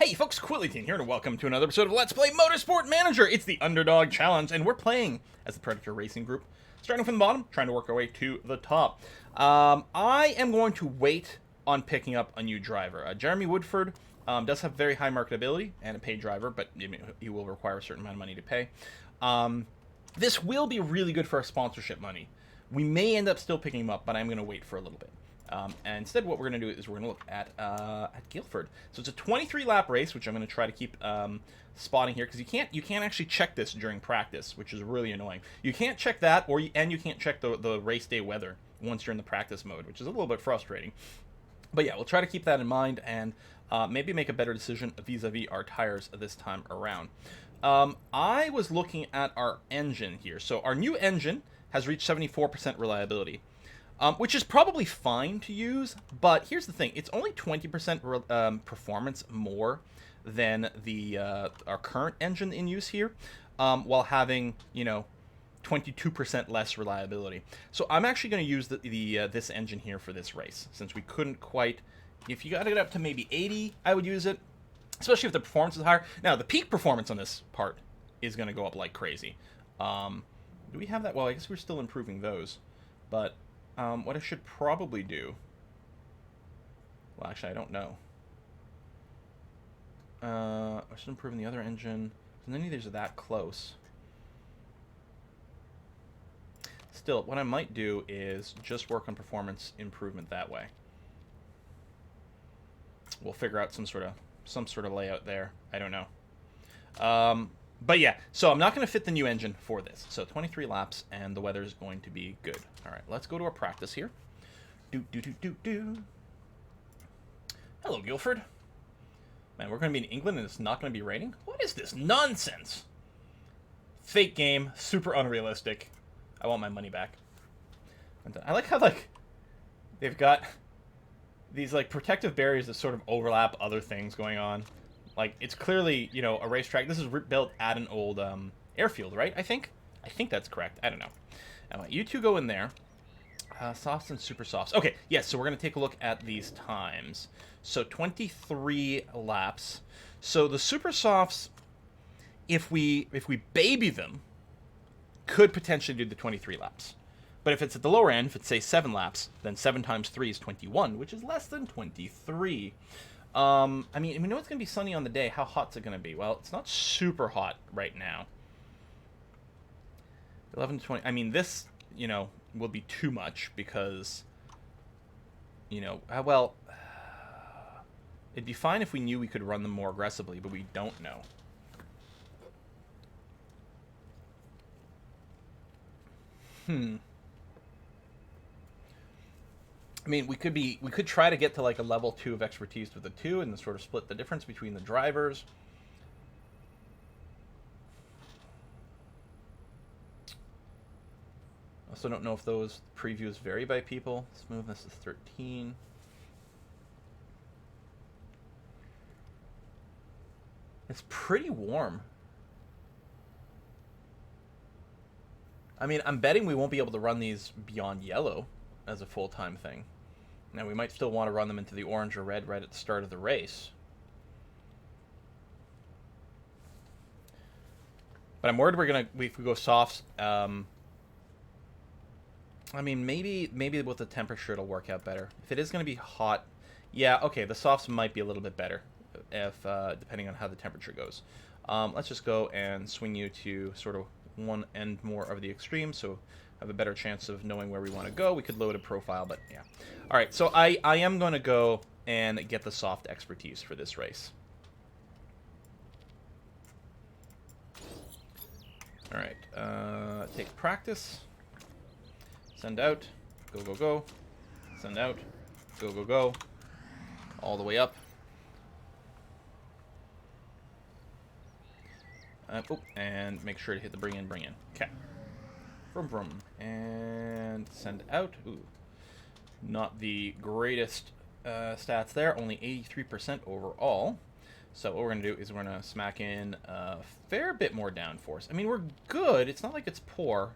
Hey folks, Quillyteen here, and welcome to another episode of Let's Play Motorsport Manager. It's the Underdog Challenge, and we're playing as the Predator Racing Group, starting from the bottom, trying to work our way to the top. I am going to wait on picking up a new driver. Jeremy Woodford does have very high marketability and a paid driver, but he will require a certain amount of money to pay. This will be really good for our sponsorship money. We may end up still picking him up, but I'm going to wait for a little bit. And instead, what we're going to do is we're going to look at Guildford. So it's a 23-lap race, which I'm going to try to keep spotting here, because you can't actually check this during practice, which is really annoying. You can't check that, and you can't check the race day weather once you're in the practice mode, which is a little bit frustrating. But yeah, we'll try to keep that in mind and maybe make a better decision vis-a-vis our tires this time around. I was looking at our engine here. So our new engine has reached 74% reliability. Which is probably fine to use, but here's the thing. It's only 20% performance more than our current engine in use here, while having, 22% less reliability. So I'm actually going to use this engine here for this race, since we couldn't quite... If you got to get up to maybe 80, I would use it, especially if the performance is higher. Now, the peak performance on this part is going to go up like crazy. Do we have that? Well, I guess we're still improving those, but... what I should probably do... Well, actually, I don't know. I should improve the other engine. None of these are that close. Still, what I might do is just work on performance improvement that way. We'll figure out some sort of layout there. I don't know. But yeah, so I'm not going to fit the new engine for this. So 23 laps, and the weather is going to be good. All right, let's go to our practice here. Hello, Guildford. Man, we're going to be in England, and it's not going to be raining? What is this nonsense? Fake game, super unrealistic. I want my money back. I like how, they've got these, protective barriers that sort of overlap other things going on. It's clearly, a racetrack. This is built at an old airfield, right? I think that's correct. I don't know. Anyway, you two go in there. Softs and super softs. Okay, yes, so we're going to take a look at these times. So 23 laps. So the super softs, if we baby them, could potentially do the 23 laps. But if it's at the lower end, if it's, say, 7 laps, then 7 times 3 is 21, which is less than 23. I mean, we know it's going to be sunny on the day. How hot's it going to be? Well, it's not super hot right now. 11 to 20. I mean, this, will be too much because, well, it'd be fine if we knew we could run them more aggressively, but we don't know. I mean, we could try to get to a level 2 of expertise with the 2 and then sort of split the difference between the drivers. I also don't know if those previews vary by people. Smoothness is 13. It's pretty warm. I mean, I'm betting we won't be able to run these beyond yellow as a full-time thing. Now, we might still want to run them into the orange or red right at the start of the race. But I'm worried if we go softs, I mean, maybe with the temperature it'll work out better. If it is going to be hot, yeah, okay, the softs might be a little bit better, if depending on how the temperature goes. Let's just go and swing you to sort of one end more of the extreme, so have a better chance of knowing where we want to go. We could load a profile, but yeah. All right, so I am going to go and get the soft expertise for this race. All right, take practice. Send out. Go, go, go. Send out. Go, go, go. All the way up. And make sure to hit the bring in, bring in. Okay. Vroom, vroom. And send out. Ooh. Not the greatest stats there. Only 83% overall. So what we're going to do is we're going to smack in a fair bit more downforce. I mean, we're good. It's not like it's poor.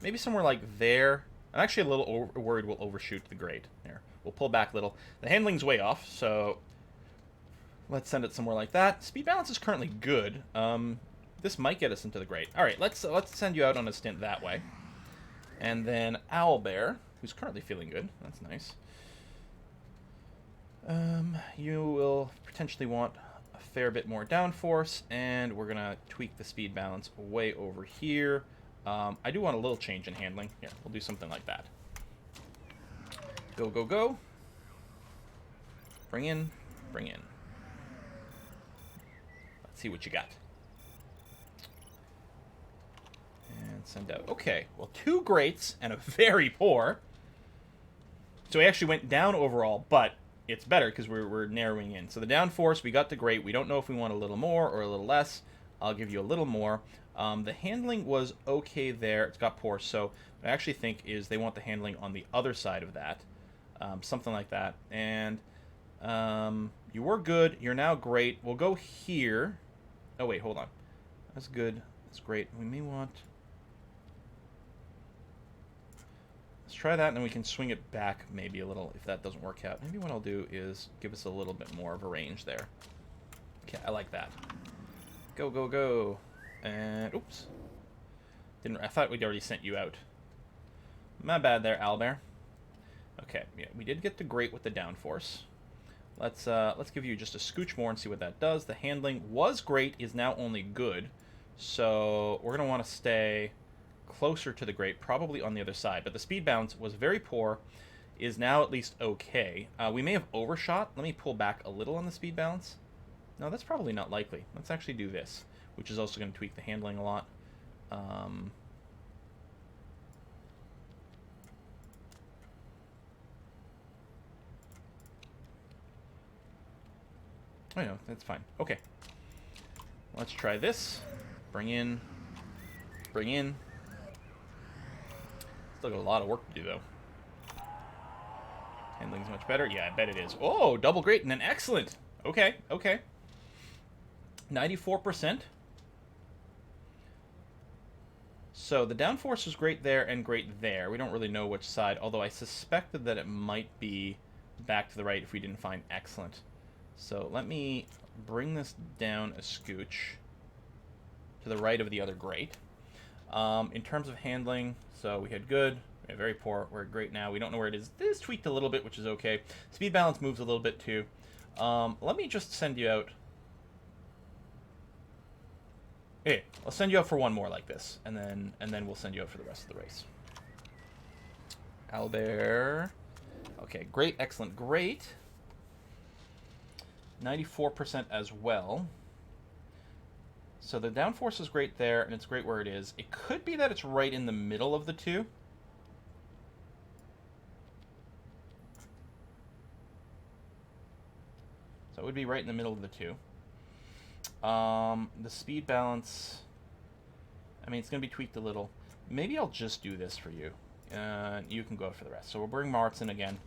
Maybe somewhere like there. I'm actually a little worried we'll overshoot the grade. There. We'll pull back a little. The handling's way off, so Let's send it somewhere like that. Speed balance is currently good. This might get us into the great. All right, let's send you out on a stint that way. And then Owlbear, who's currently feeling good. That's nice. You will potentially want a fair bit more downforce, and we're going to tweak the speed balance way over here. I do want a little change in handling. Here, we'll do something like that. Go, go, go. Bring in, bring in. Let's see what you got. And send out. Okay, well, 2 greats and a very poor. So we actually went down overall, but it's better because we're narrowing in. So the downforce, we got the great. We don't know if we want a little more or a little less. I'll give you a little more. The handling was okay there. It's got poor, so what I actually think is they want the handling on the other side of that. Something like that. And you were good. You're now great. We'll go here. Oh, wait, hold on. That's good. That's great. We may want... Let's try that, and then we can swing it back maybe a little if that doesn't work out. Maybe what I'll do is give us a little bit more of a range there. Okay, I like that. Go, go, go. And, oops. I thought we'd already sent you out. My bad there, Owlbear. Okay, yeah, we did get the great with the downforce. Let's give you just a scooch more and see what that does. The handling was great, is now only good. So we're going to want to stay closer to the great, probably on the other side. But the speed bounce was very poor, is now at least okay. We may have overshot. Let me pull back a little on the speed balance. No, that's probably not likely. Let's actually do this, which is also going to tweak the handling a lot. Oh, no, that's fine. Okay. Let's try this. Bring in. Bring in. Still got a lot of work to do, though. Handling's much better. Yeah, I bet it is. Oh, double great and an excellent. Okay, okay. 94%. So the downforce was great there and great there. We don't really know which side, although I suspected that it might be back to the right if we didn't find excellent. So let me bring this down a scooch to the right of the other great. In terms of handling, so we had good, we had very poor, we're great now. We don't know where it is. This tweaked a little bit, which is okay. Speed balance moves a little bit too. Let me just send you out. Hey, I'll send you out for one more like this, and then we'll send you out for the rest of the race. Owlbear. Okay, great, excellent, great. 94% as well. So the downforce is great there, and it's great where it is. It could be that it's right in the middle of the two. So it would be right in the middle of the two. The speed balance, I mean, it's going to be tweaked a little. Maybe I'll just do this for you. You can go for the rest. So we'll bring Martz in again.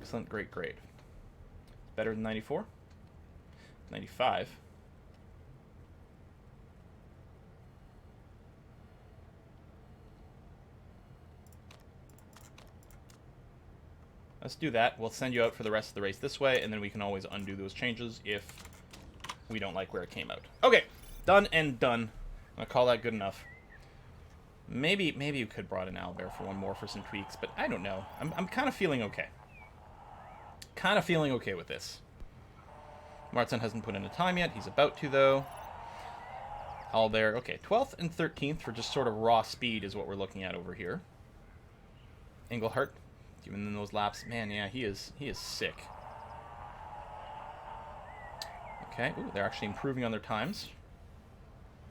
Excellent, great, great. Better than 94? 95. Let's do that. We'll send you out for the rest of the race this way, and then we can always undo those changes if we don't like where it came out. Okay, done and done. I'm going to call that good enough. Maybe you could brought in Owlbear for one more for some tweaks, but I don't know. I'm kind of feeling okay. Kind of feeling okay with this. Martin hasn't put in a time yet. He's about to, though. Owlbear, okay. 12th and 13th for just sort of raw speed is what we're looking at over here. Englehart, giving them those laps. Man, yeah, he is sick. Okay, ooh, they're actually improving on their times.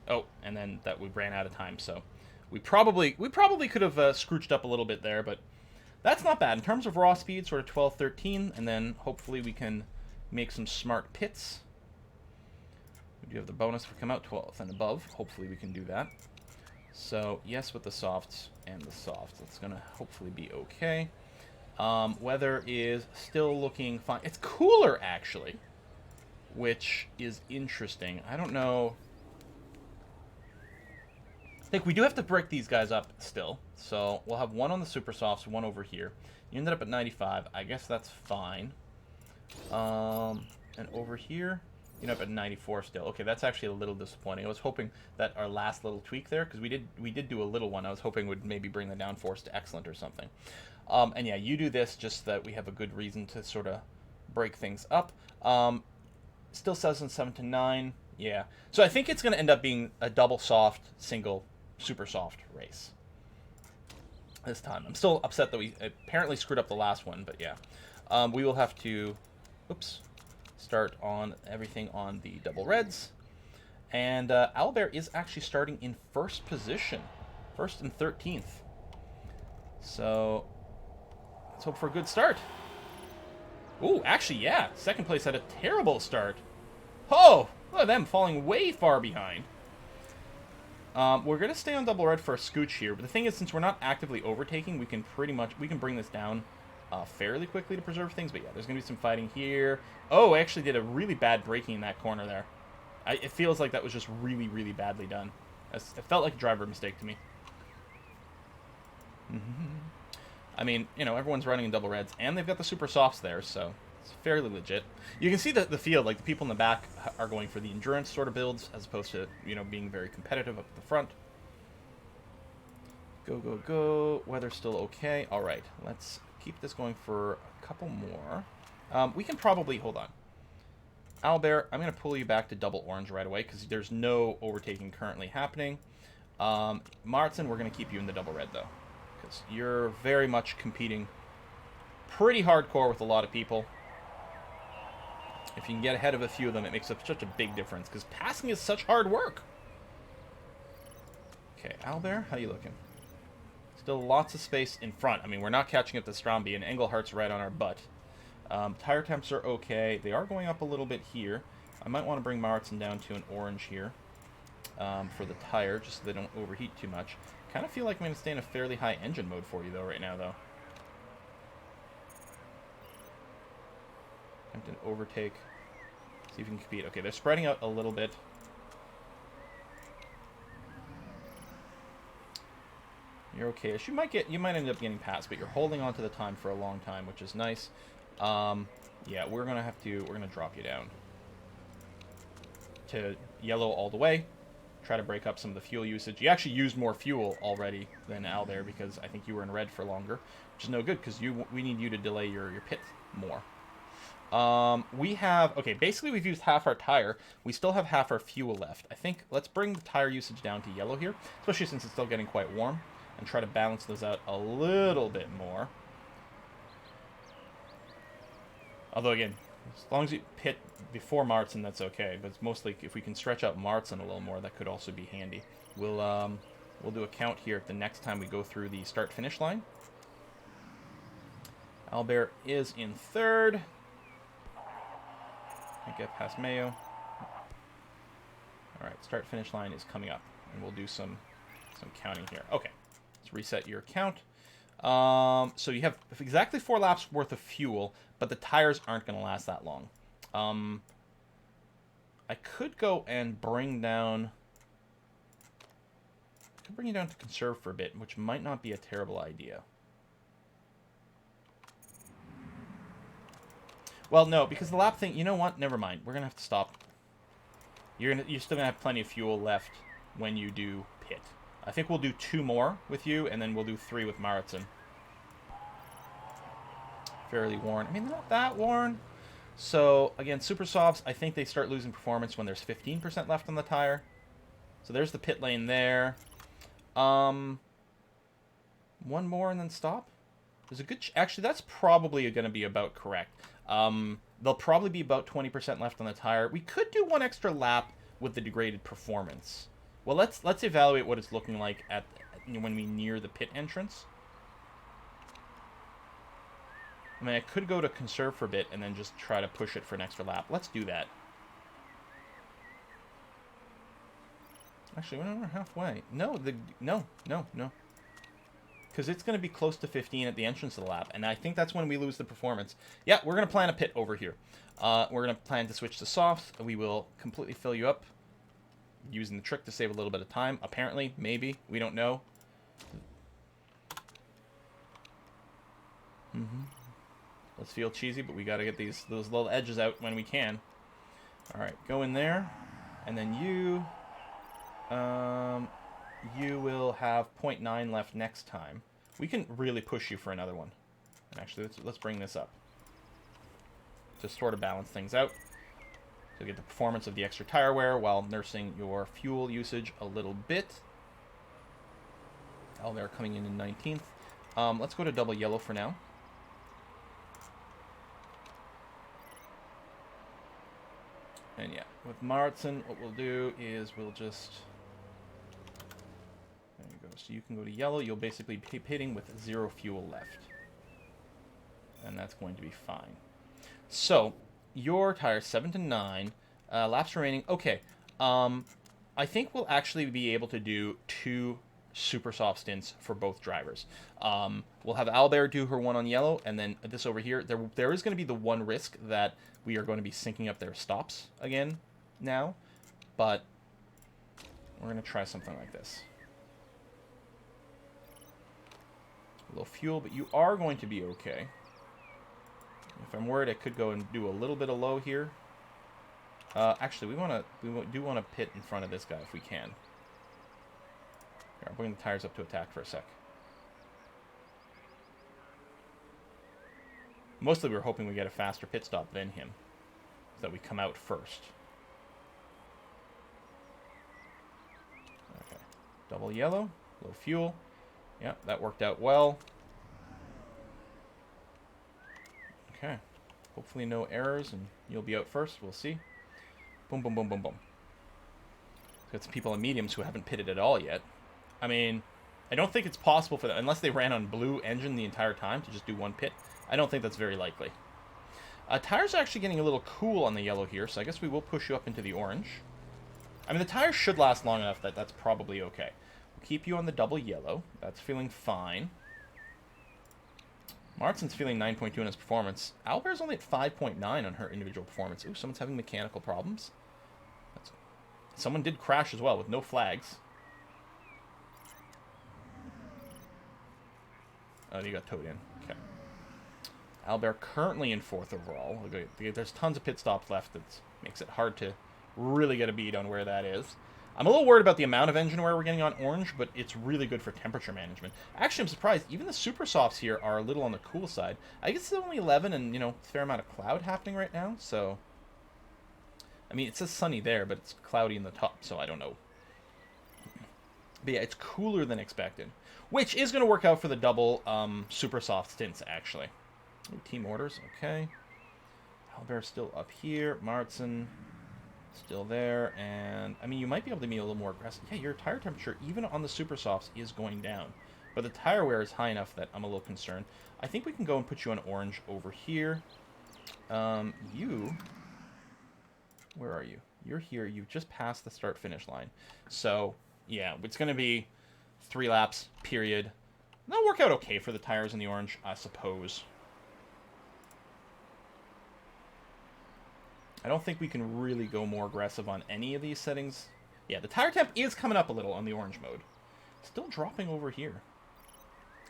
Oh, and then that we ran out of time, so... We probably could have scrooched up a little bit there, but that's not bad. In terms of raw speed, sort of 12, 13, and then hopefully we can make some smart pits. We do have the bonus for come out 12th and above. Hopefully we can do that. So, yes with the softs and the softs. It's going to hopefully be okay. Weather is still looking fine. It's cooler, actually, which is interesting. I don't know... I think we do have to break these guys up still. So we'll have one on the super softs, one over here. You ended up at 95. I guess that's fine. And over here, you ended up at 94 still. Okay, that's actually a little disappointing. I was hoping that our last little tweak there, because we did do a little one. I was hoping would maybe bring the downforce to excellent or something. And yeah, you do this just that we have a good reason to sort of break things up. Still says in 7 to 9. Yeah. So I think it's going to end up being a double soft, single, super soft race this time. I'm still upset that we apparently screwed up the last one, but yeah. We will have to, oops, start on everything on the double reds. And Owlbear is actually starting in first position. First and 13th. So let's hope for a good start. Ooh, actually, yeah. Second place had a terrible start. Oh, look at them falling way far behind. We're going to stay on double red for a scooch here. But the thing is, since we're not actively overtaking, we can bring this down fairly quickly to preserve things. But yeah, there's going to be some fighting here. Oh, I actually did a really bad braking in that corner there. It feels like that was just really, really badly done. It felt like a driver mistake to me. I mean, you know, everyone's running in double reds, and they've got the super softs there, so it's fairly legit. You can see the field, like the people in the back are going for the endurance sort of builds, as opposed to, you know, being very competitive up at the front. Go, go, go. Weather's still okay. All right, let's keep this going for a couple more. We can probably, hold on. Owlbear, I'm going to pull you back to double orange right away, because there's no overtaking currently happening. Martin, we're going to keep you in the double red, though. Because you're very much competing pretty hardcore with a lot of people. If you can get ahead of a few of them, it makes such a big difference. Because passing is such hard work. Okay, Owlbear, how you looking? Still lots of space in front. I mean, we're not catching up to Stromby, and Englehart's right on our butt. Tire temps are okay. They are going up a little bit here. I might want to bring Martin down to an orange here for the tire, just so they don't overheat too much. Kind of feel like I'm going to stay in a fairly high engine mode for you, though, right now, though. Attempt an overtake. See if we can compete. Okay, they're spreading out a little bit. You're okay. You might end up getting past, but you're holding on to the time for a long time, which is nice. Yeah, we're gonna drop you down to yellow all the way. Try to break up some of the fuel usage. You actually used more fuel already than Owlbear because I think you were in red for longer, which is no good because we need you to delay your pit more. Okay, basically we've used half our tire. We still have half our fuel left. I think let's bring the tire usage down to yellow here, especially since it's still getting quite warm, and try to balance those out a little bit more. Although again, as long as you pit before Martin, that's okay. But it's mostly if we can stretch out Martin a little more, that could also be handy. We'll do a count here the next time we go through the start-finish line. Owlbear is in third. I get past Mayo. All right, start-finish line is coming up, and we'll do some counting here. Okay, let's reset your count. So you have exactly 4 laps worth of fuel, but the tires aren't going to last that long. I could go and bring down... I could bring you down to conserve for a bit, which might not be a terrible idea. Well, no, because the lap thing... You know what? Never mind. We're going to have to stop. You're still going to have plenty of fuel left when you do pit. I think we'll do 2 more with you, and then we'll do 3 with Marathon. Fairly worn. I mean, they're not that worn. So, again, super softs, I think they start losing performance when there's 15% left on the tire. So there's the pit lane there. 1 more and then stop. There's a good... Actually, that's probably going to be about correct. There'll probably be about 20% left on the tire. We could do 1 extra lap with the degraded performance. Well, let's evaluate what it's looking like when we near the pit entrance. I mean, I could go to conserve for a bit and then just try to push it for an extra lap. Let's do that. Actually, we're halfway. No. Because it's going to be close to 15 at the entrance of the lap, and I think that's when we lose the performance. Yeah, we're going to plan a pit over here. We're going to plan to switch to soft. We will completely fill you up. using the trick to save a little bit of time. Apparently, maybe. We don't know. Let's feel cheesy, but we got to get those little edges out when we can. All right, go in there. And then you will have 0.9 left next time. We can really push you for another one. Actually, let's bring this up to sort of balance things out. So get the performance of the extra tire wear while nursing your fuel usage a little bit. Albert coming in 19th. Let's go to double yellow for now. And yeah, with Martin, what we'll do is we'll just... There you go. So you can go to yellow. You'll basically be pitting with 0 fuel left. And that's going to be fine. So, your tires, 7 to 9. Laps remaining. Okay. I think we'll actually be able to do 2 super soft stints for both drivers. We'll have Albert do her one on yellow, and then this over here. There is going to be the one risk that we are going to be syncing up their stops again now, but we're going to try something like this. A little fuel, but you are going to be okay. If I'm worried, I could go and do a little bit of low here. Actually, we do want to pit in front of this guy if we can. Here, I'll bring the tires up to attack for a sec. Mostly we're hoping we get a faster pit stop than him, so that we come out first. Okay, double yellow, low fuel. Yeah, that worked out well. Okay, hopefully no errors, and you'll be out first. We'll see. Boom, boom, boom, boom, boom. Got some people in mediums who haven't pitted at all yet. I mean, I don't think it's possible for them, unless they ran on blue engine the entire time, to just do one pit. I don't think that's very likely. Tires are actually getting a little cool on the yellow here, so I guess we will push you up into the orange. I mean, the tires should last long enough that that's probably okay. We'll keep you on the double yellow. That's feeling fine. Martin's feeling 9.2 in his performance. Albert's only at 5.9 on her individual performance. Ooh, someone's having mechanical problems. Someone did crash as well with no flags. Oh, you got towed in. Okay. Albert currently in 4th overall. There's tons of pit stops left. That makes it hard to really get a beat on where that is. I'm a little worried about the amount of engine wear we're getting on orange, but it's really good for temperature management. Actually, I'm surprised. Even the super softs here are a little on the cool side. I guess it's only 11 and, you know, a fair amount of cloud happening right now, so... I mean, it says sunny there, but it's cloudy in the top, so I don't know. But yeah, it's cooler than expected. Which is going to work out for the double super soft stints, actually. Ooh, team orders, okay. Albert's still up here. Martin still there. And, I mean, you might be able to be a little more aggressive. Yeah, your tire temperature, even on the super softs, is going down. But the tire wear is high enough that I'm a little concerned. I think we can go and put you on orange over here. Where are you? You're here. You've just passed the start-finish line. So, yeah, it's going to be 3 laps, period. That'll work out okay for the tires in the orange, I suppose. I don't think we can really go more aggressive on any of these settings. Yeah, the tire temp is coming up a little on the orange mode. Still dropping over here.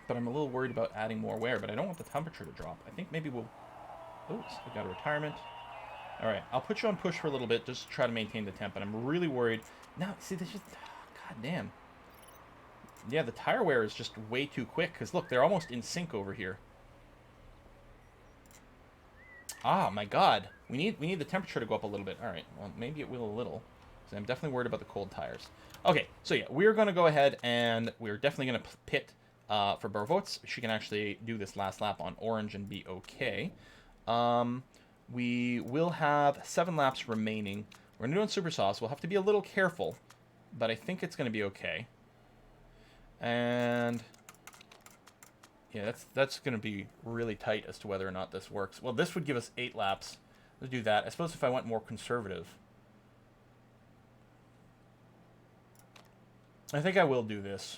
But I'm a little worried about adding more wear, but I don't want the temperature to drop. I think maybe we'll... Oops, we got a retirement. Alright, I'll put you on push for a little bit just to try to maintain the temp, but I'm really worried. Now, see, this just... God damn. Yeah, the tire wear is just way too quick, because look, they're almost in sync over here. Ah, my god. We need the temperature to go up a little bit. Alright, well, maybe it will a little. So I'm definitely worried about the cold tires. Okay, so yeah, we're going to go ahead and we're definitely going to pit for Bervots. She can actually do this last lap on orange and be okay. We will have 7 laps remaining. We're going to do it on super sauce. We'll have to be a little careful, but I think it's going to be okay. And yeah, that's going to be really tight as to whether or not this works. Well, this would give us 8 laps. Let's do that. I suppose if I went more conservative, I think I will do this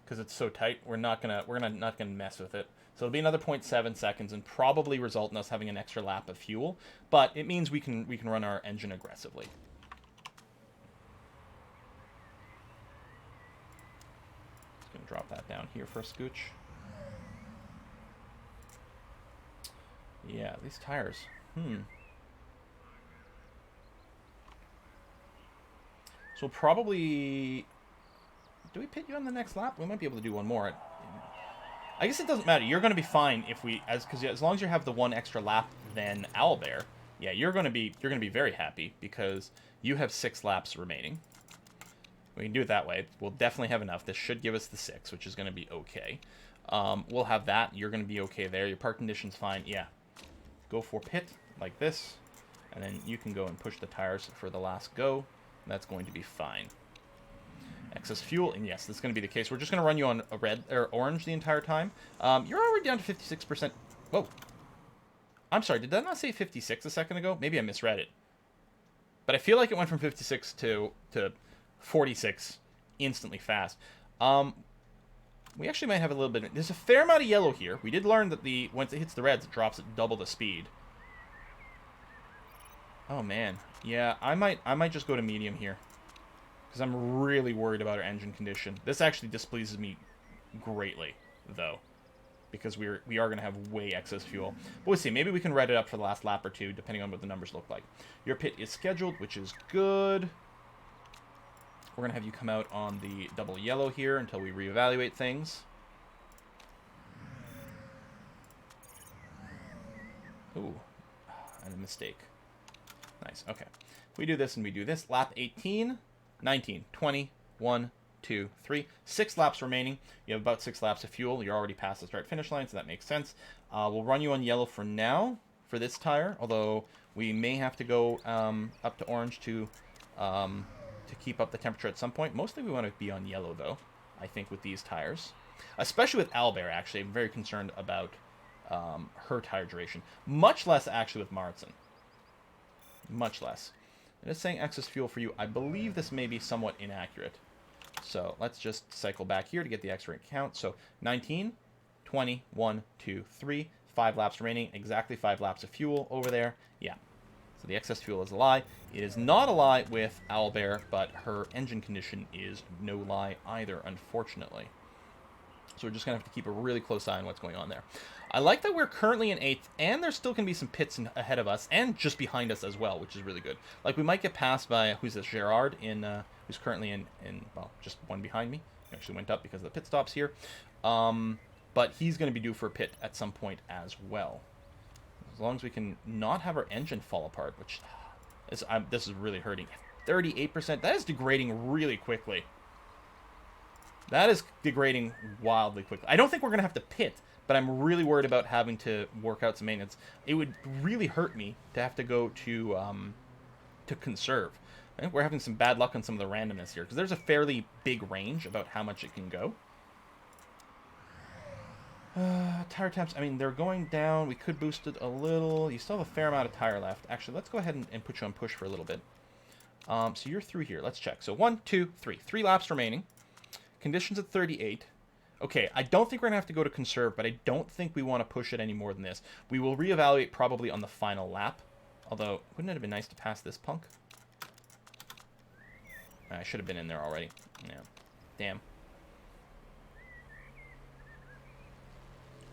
because it's so tight. We're not gonna mess with it. So it'll be another 0.7 seconds and probably result in us having an extra lap of fuel. But it means we can run our engine aggressively. drop that down here for a scooch. Yeah, these tires. So we'll probably... Do we pit you on the next lap? We might be able to do one more. I guess it doesn't matter. You're going to be fine if we... Because as long as you have the one extra lap than Owlbear, yeah, you're going to be very happy because you have 6 laps remaining. We can do it that way. We'll definitely have enough. This should give us the 6, which is going to be okay. We'll have that. You're going to be okay there. Your park condition's fine. Yeah. Go for pit like this. And then you can go and push the tires for the last go. That's going to be fine. Excess fuel, and yes, this is going to be the case. We're just going to run you on a red or orange the entire time. You're already down to 56%. Whoa. I'm sorry, did that not say 56 a second ago? Maybe I misread it. But I feel like it went from 56 to 46 instantly fast. We actually might have a little bit... There's a fair amount of yellow here. We did learn that once it hits the reds, it drops at double the speed. Oh, man. Yeah, I might just go to medium here. Because I'm really worried about our engine condition. This actually displeases me greatly, though. Because we are going to have way excess fuel. But we'll see. Maybe we can red it up for the last lap or two, depending on what the numbers look like. Your pit is scheduled, which is good. We're going to have you come out on the double yellow here until we reevaluate things. Ooh, and a mistake. Nice, okay. We do this and we do this. Lap 18, 19, 20, 1, 2, 3. 6 laps remaining. You have about 6 laps of fuel. You're already past the start-finish line, so that makes sense. We'll run you on yellow for now for this tire, although we may have to go up to orange to keep up the temperature at some point. Mostly we want to be on yellow, though, I think, with these tires. Especially with Owlbear, actually. I'm very concerned about her tire duration. Much less, actually, with Marston. Much less. It is saying excess fuel for you. I believe this may be somewhat inaccurate. So let's just cycle back here to get the X-ray count. So 19, 20, 1, 2, 3, 5 laps remaining. Exactly 5 laps of fuel over there. Yeah. So the excess fuel is a lie. It is not a lie with Owlbear, but her engine condition is no lie either, unfortunately. So we're just going to have to keep a really close eye on what's going on there. I like that we're currently in 8th, and there still can be some pits ahead of us, and just behind us as well, which is really good. Like, we might get passed by, who's this, Gerard, who's currently in, well, just one behind me. He actually went up because of the pit stops here. But he's going to be due for a pit at some point as well. As long as we can not have our engine fall apart, which is, this is really hurting. 38%, that is degrading really quickly. That is degrading wildly quickly. I don't think we're going to have to pit, but I'm really worried about having to work out some maintenance. It would really hurt me to have to go to conserve. I think we're having some bad luck on some of the randomness here, because there's a fairly big range about how much it can go. Tire temps, I mean, they're going down. We could boost it a little. You still have a fair amount of tire left. Actually, let's go ahead and put you on push for a little bit. So you're through here. Let's check. So 1, 2, 3. 3 laps remaining. Conditions at 38. Okay, I don't think we're going to have to go to conserve, but I don't think we want to push it any more than this. We will reevaluate probably on the final lap. Although, wouldn't it have been nice to pass this punk? I should have been in there already. Yeah. Damn.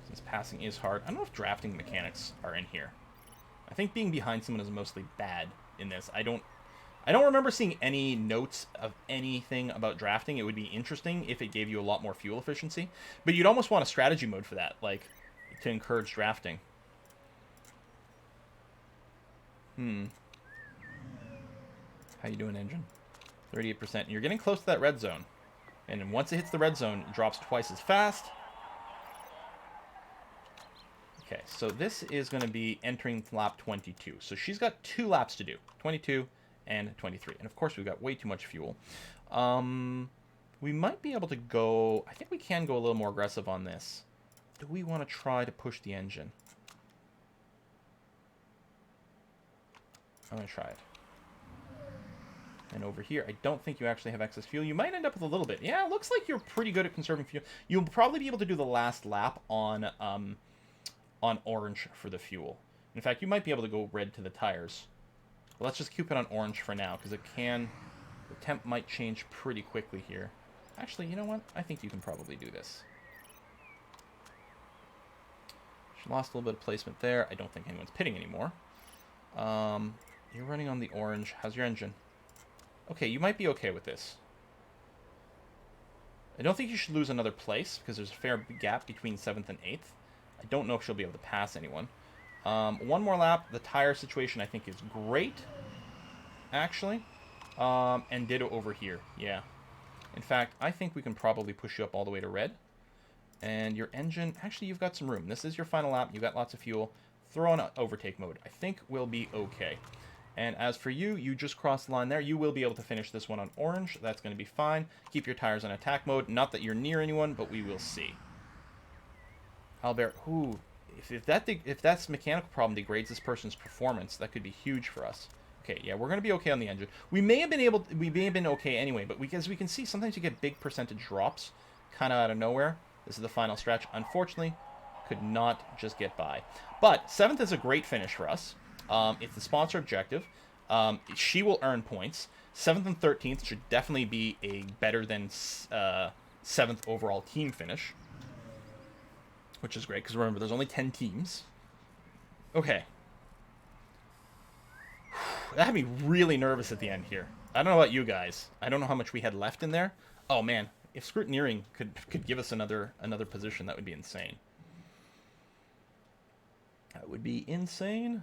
Since passing is hard. I don't know if drafting mechanics are in here. I think being behind someone is mostly bad in this. I don't remember seeing any notes of anything about drafting. It would be interesting if it gave you a lot more fuel efficiency. But you'd almost want a strategy mode for that, like, to encourage drafting. How you doing, engine? 38%. And you're getting close to that red zone. And then once it hits the red zone, it drops twice as fast. Okay, so this is going to be entering lap 22. So she's got 2 laps to do. 22 and 23. And of course, we've got way too much fuel. We might be able to go... I think we can go a little more aggressive on this. Do we want to try to push the engine? I'm going to try it. And over here, I don't think you actually have excess fuel. You might end up with a little bit. Yeah, it looks like you're pretty good at conserving fuel. You'll probably be able to do the last lap on orange for the fuel. In fact, you might be able to go red to the tires. But let's just keep it on orange for now, because the temp might change pretty quickly here. Actually, you know what? I think you can probably do this. She lost a little bit of placement there. I don't think anyone's pitting anymore. You're running on the orange. How's your engine? Okay, you might be okay with this. I don't think you should lose another place, because there's a fair gap between 7th and 8th. I don't know if she'll be able to pass anyone. One more lap. The tire situation, I think, is great, actually. And ditto over here. Yeah. In fact, I think we can probably push you up all the way to red. And your engine, actually, you've got some room. This is your final lap. You've got lots of fuel. Throw on overtake mode. I think we'll be okay. And as for you, you just crossed the line there. You will be able to finish this one on orange. That's going to be fine. Keep your tires on attack mode. Not that you're near anyone, but we will see. Albert, ooh, if that's mechanical problem degrades this person's performance, that could be huge for us. Okay, yeah, we're going to be okay on the engine. We may have been okay anyway, but as we can see, sometimes you get big percentage drops kind of out of nowhere. This is the final stretch. Unfortunately, could not just get by. But 7th is a great finish for us. It's the sponsor objective. She will earn points. 7th and 13th should definitely be a better than 7th overall team finish, which is great because remember, there's only 10 teams. Okay. That had me really nervous at the end here. I don't know about you guys. I don't know how much we had left in there. Oh man, if scrutineering could give us another position, that would be insane. That would be insane.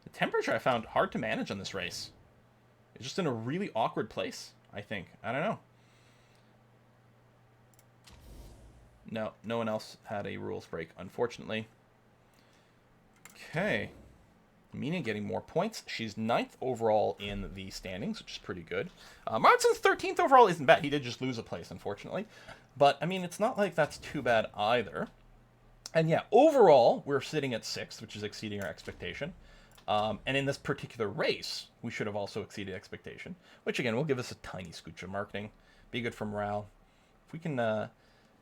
The temperature I found hard to manage on this race. It's just in a really awkward place, I think. I don't know. No, no one else had a rules break, unfortunately. Okay. Mina getting more points. She's 9th overall in the standings, which is pretty good. Martinson's 13th overall isn't bad. He did just lose a place, unfortunately. But, I mean, it's not like that's too bad either. And yeah, overall, we're sitting at 6th, which is exceeding our expectation. And in this particular race, we should have also exceeded expectation, which again will give us a tiny scooch of marketing. Be good for morale. If we can, and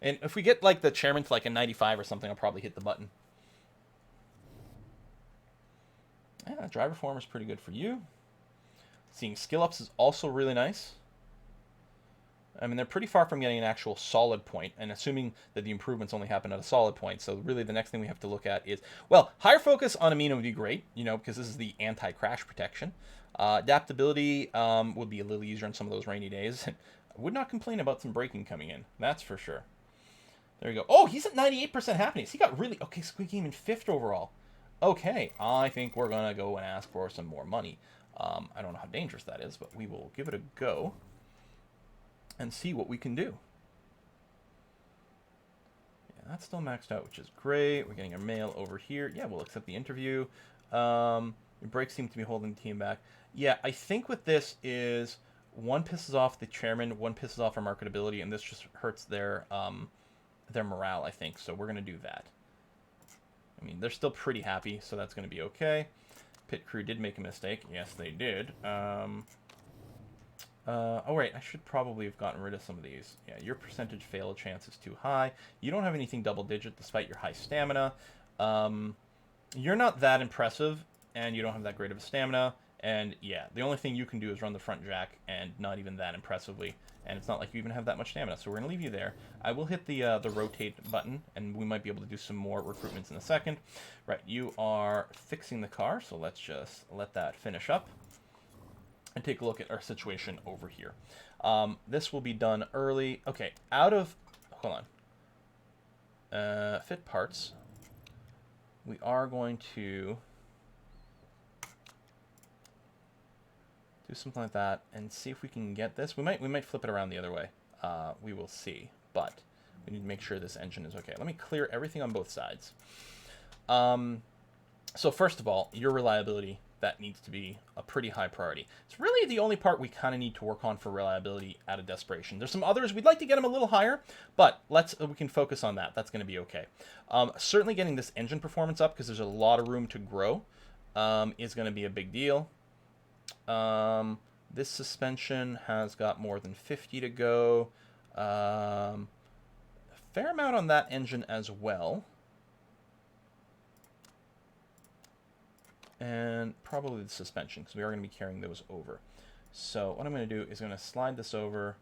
if we get like the chairman to like a 95 or something, I'll probably hit the button. Yeah, driver form is pretty good for you. Seeing skill ups is also really nice. I mean, they're pretty far from getting an actual solid point, and assuming that the improvements only happen at a solid point. So really the next thing we have to look at is, well, higher focus on amino would be great, you know, because this is the anti-crash protection. Adaptability would be a little easier on some of those rainy days. I would not complain about some braking coming in, that's for sure. There you go. Oh, he's at 98% happiness. He got really, okay, so we came in 5th overall. Okay, I think we're going to go and ask for some more money. I don't know how dangerous that is, but we will give it a go and see what we can do. Yeah, that's still maxed out, which is great. We're getting our mail over here. Yeah, we'll accept the interview. Your brakes seem to be holding the team back. Yeah, I think with this is one pisses off the chairman, one pisses off our marketability, and this just hurts their morale, I think. So we're going to do that. I mean, they're still pretty happy, so that's going to be okay. Pit crew did make a mistake. Yes, they did. Oh, right. I should probably have gotten rid of some of these. Yeah, your percentage fail chance is too high. You don't have anything double-digit despite your high stamina. You're not that impressive, and you don't have that great of a stamina. And, yeah, the only thing you can do is run the front jack, and not even that impressively. And it's not like you even have that much stamina, so we're going to leave you there. I will hit the rotate button, and we might be able to do some more recruitments in a second. Right, you are fixing the car, so let's just let that finish up and take a look at our situation over here. This will be done early. Okay, out of... Hold on. Fit parts. We are going to do something like that and see if we can get this. We might flip it around the other way. We will see, but we need to make sure this engine is okay. Let me clear everything on both sides. So first of all, your reliability, that needs to be a pretty high priority. It's really the only part we kind of need to work on for reliability out of desperation. There's some others we'd like to get them a little higher, but we can focus on that. That's going to be okay. Certainly getting this engine performance up, because there's a lot of room to grow, is going to be a big deal. This suspension has got more than 50 to go. A fair amount on that engine as well. And probably the suspension, because we are going to be carrying those over. So what I'm going to do is I'm going to slide this over.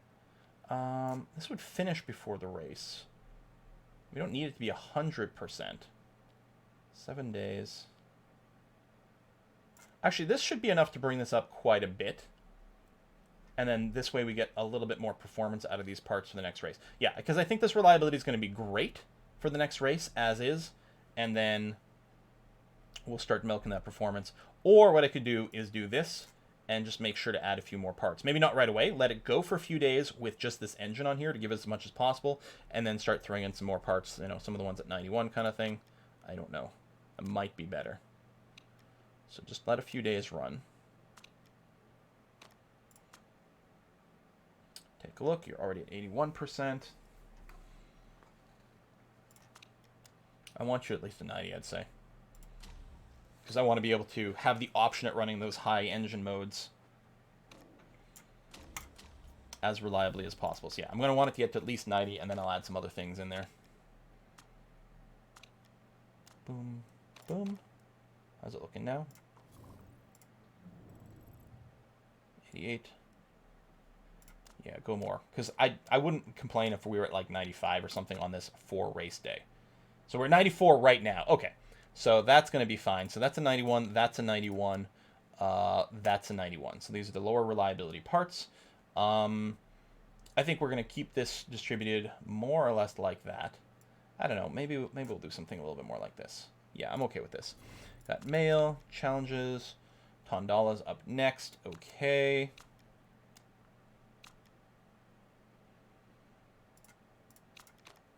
This would finish before the race. We don't need it to be 100%. 7 days. Actually, this should be enough to bring this up quite a bit. And then this way we get a little bit more performance out of these parts for the next race. Yeah, because I think this reliability is going to be great for the next race, as is. And then we'll start milking that performance. Or what I could do is do this and just make sure to add a few more parts. Maybe not right away. Let it go for a few days with just this engine on here to give us as much as possible. And then start throwing in some more parts. You know, some of the ones at 91 kind of thing. I don't know. It might be better. So just let a few days run. Take a look. You're already at 81%. I want you at least a 90, I'd say. Because I want to be able to have the option at running those high engine modes as reliably as possible. So yeah, I'm going to want it to get to at least 90, and then I'll add some other things in there. Boom, boom. How's it looking now? 88. Yeah, go more. Because I wouldn't complain if we were at like 95 or something on this for race day. So we're at 94 right now. Okay. So that's going to be fine. So that's a 91. That's a 91. That's a 91. So these are the lower reliability parts. I think we're going to keep this distributed more or less like that. I don't know. Maybe we'll do something a little bit more like this. Yeah, I'm okay with this. Got mail, challenges, Tondalas up next. Okay.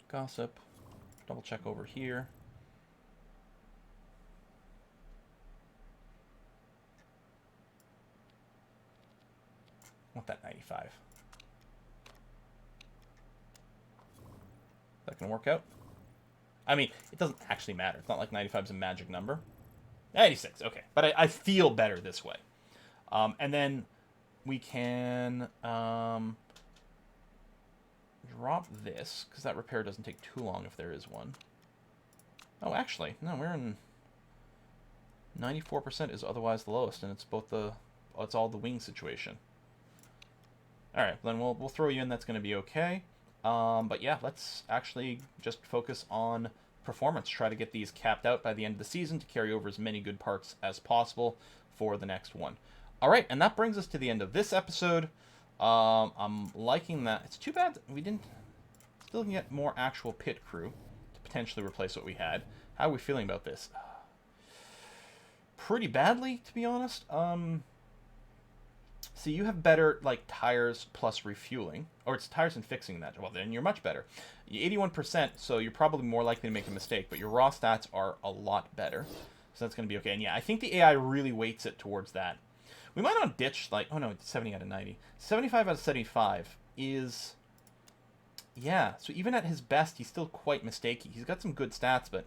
Gossip. Double check over here. I want that 95. Is that going to work out? I mean, it doesn't actually matter. It's not like 95 is a magic number. 96, okay. But I feel better this way. And then we can drop this, because that repair doesn't take too long if there is one. Oh, actually, no, we're in 94% is otherwise the lowest, and it's it's all the wing situation. All right, then we'll throw you in. That's going to be okay. But yeah, let's actually just focus on performance. Try to get these capped out by the end of the season to carry over as many good parts as possible for the next one. All right, and that brings us to the end of this episode. I'm liking that. It's too bad we still can get more actual pit crew to potentially replace what we had. How are we feeling about this? Pretty badly, to be honest. See, you have better, like, tires plus refueling. Or it's tires and fixing that. Well, then you're much better. 81%, so you're probably more likely to make a mistake. But your raw stats are a lot better. So that's going to be okay. And yeah, I think the AI really weights it towards that. We might not ditch, like... Oh, no, it's 70 out of 90. 75 out of 75 is... Yeah, so even at his best, he's still quite mistakey. He's got some good stats, but...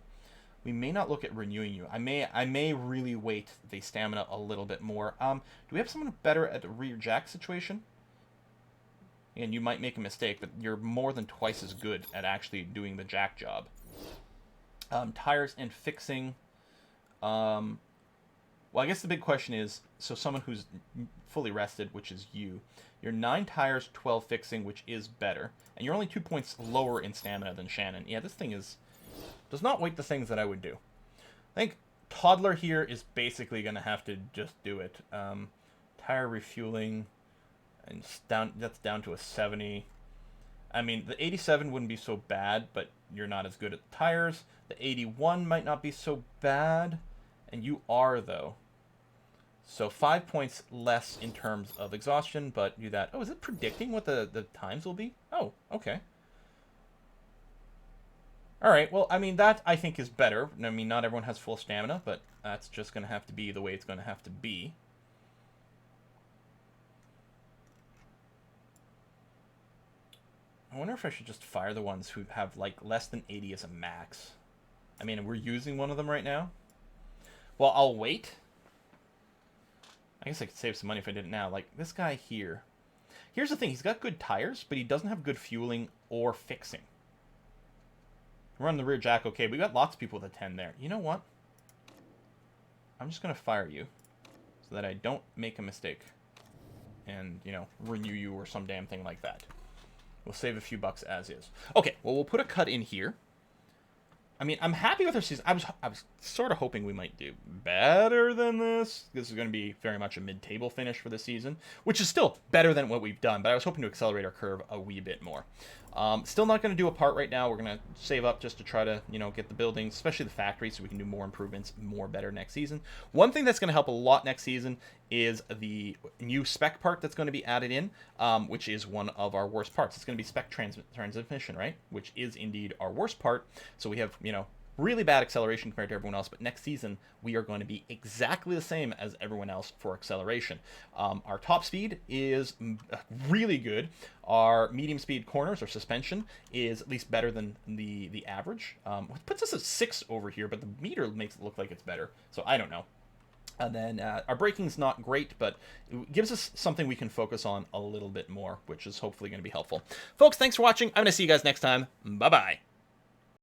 We may not look at renewing you. I may really weight the stamina a little bit more. Do we have someone better at the rear jack situation? And you might make a mistake, but you're more than twice as good at actually doing the jack job. Tires and fixing. Well, I guess the big question is, so someone who's fully rested, which is you. You're 9 tires, 12 fixing, which is better. And you're only 2 points lower in stamina than Shannon. Yeah, this thing does not weight the things that I would do. I think Toddler here is basically going to have to just do it. Tire refueling, and that's down to a 70. I mean, the 87 wouldn't be so bad, but you're not as good at the tires. The 81 might not be so bad, and you are, though. So 5 points less in terms of exhaustion, but do that. Oh, is it predicting what the times will be? Oh, okay. Alright, well, I mean, that I think is better. I mean, not everyone has full stamina, but that's just going to have to be the way it's going to have to be. I wonder if I should just fire the ones who have, like, less than 80 as a max. I mean, we're using one of them right now. Well, I'll wait. I guess I could save some money if I did it now. Like, this guy here. Here's the thing. He's got good tires, but he doesn't have good fueling or fixing. We're on the rear jack, okay. We got lots of people with a 10 there. You know what? I'm just going to fire you so that I don't make a mistake and, you know, renew you or some damn thing like that. We'll save a few bucks as is. Okay, well, we'll put a cut in here. I mean, I'm happy with our season. I was sort of hoping we might do better than this. This is going to be very much a mid-table finish for the season, which is still better than what we've done, but I was hoping to accelerate our curve a wee bit more. Still not going to do a part right now. We're going to save up just to try to, you know, get the buildings, especially the factory, so we can do more improvements, more better next season. One thing that's going to help a lot next season is the new spec part that's going to be added in, which is one of our worst parts. It's going to be spec transmission, right? Which is indeed our worst part. So we have, you know, really bad acceleration compared to everyone else, but next season we are going to be exactly the same as everyone else for acceleration. Our top speed is really good. Our medium speed corners or suspension is at least better than the average. It puts us at 6 over here, but the meter makes it look like it's better, so I don't know. And then our braking's not great, but it gives us something we can focus on a little bit more, which is hopefully going to be helpful. Folks, thanks for watching. I'm going to see you guys next time. Bye-bye.